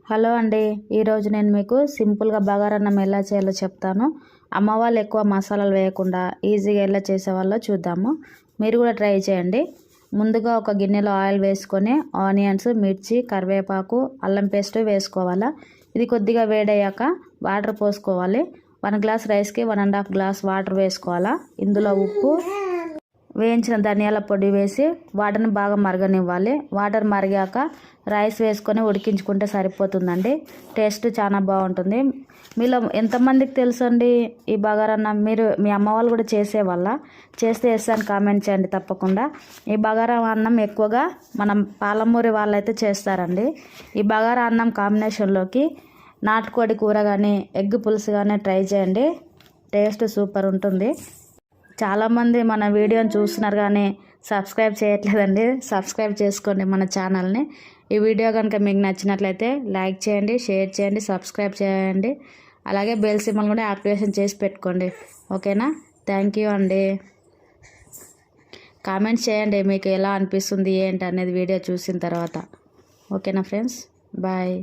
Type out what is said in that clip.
Hello అండి, ఈరోజు నేను మీకు సింపుల్గా బగారన్నం ఎలా చేయాలో చెప్తాను. అమ్మ వాళ్ళు ఎక్కువ మసాలాలు వేయకుండా ఈజీగా ఎలా చేసేవాళ్ళో చూద్దాము. మీరు కూడా ట్రై చేయండి. ముందుగా ఒక గిన్నెలో ఆయిల్ వేసుకొని ఆనియన్స్, మిర్చి, కరివేపాకు, అల్లం పేస్ట్ వేసుకోవాలా. ఇది కొద్దిగా వేడయ్యాక వాటర్ పోసుకోవాలి. 1 గ్లాస్ రైస్కి 1.5 గ్లాస్ వాటర్ వేసుకోవాలా. ఇందులో ఉప్పు, వేయించిన ధనియాల పొడి వేసి వాటర్ని బాగా మరగనివ్వాలి. వాటర్ మరిగాక రైస్ వేసుకొని ఉడికించుకుంటే సరిపోతుందండి. టేస్ట్ చాలా బాగుంటుంది. మీలో ఎంతమందికి తెలుసు అండి ఈ బగారన్నం? మీరు మీ అమ్మ వాళ్ళు కూడా చేసేవాళ్ళ? చేస్తే వేస్తాను కామెంట్ చేయండి తప్పకుండా. ఈ బగారా అన్నం ఎక్కువగా మనం పాలమూరి వాళ్ళైతే చేస్తారండి. ఈ బగారా అన్నం కాంబినేషన్లోకి నాటుకోడి కూర కానీ ఎగ్ పులుసు కానీ ట్రై చేయండి. టేస్ట్ సూపర్ ఉంటుంది. చాలామంది మన వీడియోని చూస్తున్నారు కానీ సబ్స్క్రైబ్ చేయట్లేదండి. సబ్స్క్రైబ్ చేసుకోండి మన ఛానల్ని. ఈ వీడియో కనుక మీకు నచ్చినట్లయితే లైక్ చేయండి, షేర్ చేయండి, సబ్స్క్రైబ్ చేయండి. అలాగే బెల్ సింబల్ కూడా యాక్టివేషన్ చేసి పెట్టుకోండి. ఓకేనా? థ్యాంక్ యూ అండి. కామెంట్స్ చేయండి మీకు ఎలా అనిపిస్తుంది ఏంటి అనేది వీడియో చూసిన తర్వాత. ఓకేనా ఫ్రెండ్స్? బాయ్.